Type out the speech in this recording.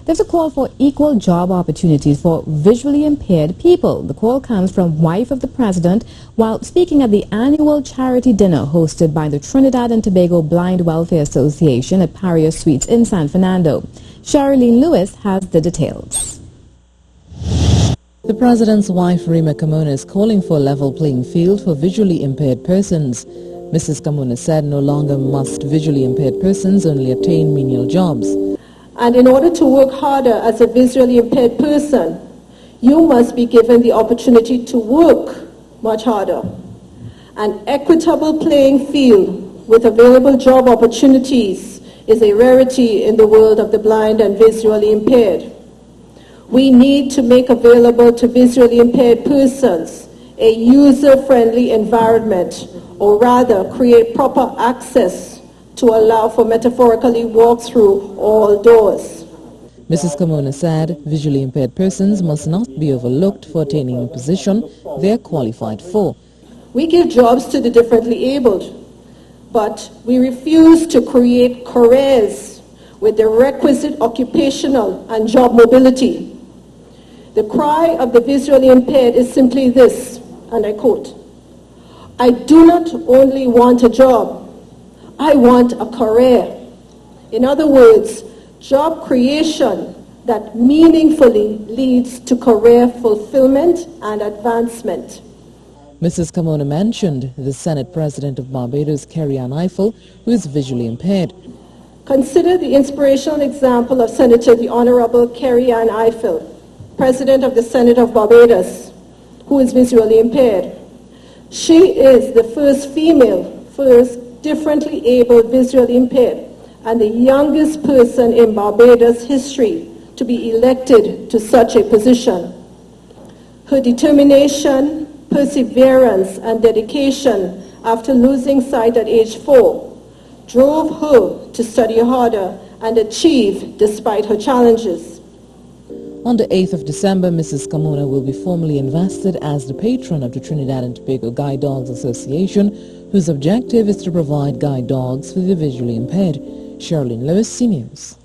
There's a call for equal job opportunities for visually impaired people. The call comes from wife of the president while speaking at the annual charity dinner hosted by the Trinidad and Tobago Blind Welfare Association at Paria Suites in San Fernando. Cherrylene Lewis has the details. The president's wife, Rima Kamona, is calling for a level playing field for visually impaired persons. Mrs. Kamona said no longer must visually impaired persons only attain menial jobs. And in order to work harder as a visually impaired person, you must be given the opportunity to work much harder. An equitable playing field with available job opportunities is a rarity in the world of the blind and visually impaired. We need to make available to visually impaired persons a user-friendly environment, or rather create proper access to allow for metaphorically walk through all doors. Mrs. Kamona said visually impaired persons must not be overlooked for attaining a position they are qualified for. We give jobs to the differently abled, but we refuse to create careers with the requisite occupational and job mobility. The cry of the visually impaired is simply this, and I quote, "I do not only want a job, I want a career." In other words, job creation that meaningfully leads to career fulfillment and advancement. Mrs. Kamona mentioned the Senate President of Barbados, Cherrylene Lewis, who is visually impaired. Consider the inspirational example of Senator the Honorable Cherrylene Lewis, President of the Senate of Barbados, who is visually impaired. She is the first differently abled visually impaired and the youngest person in Barbados history to be elected to such a position. Her determination, perseverance, and dedication after losing sight at age 4 drove her to study harder and achieve despite her challenges. On the 8th of December, Mrs. Kamona will be formally invested as the patron of the Trinidad and Tobago Guide Dogs Association, whose objective is to provide guide dogs for the visually impaired. Cherrylene Lewis, CNews.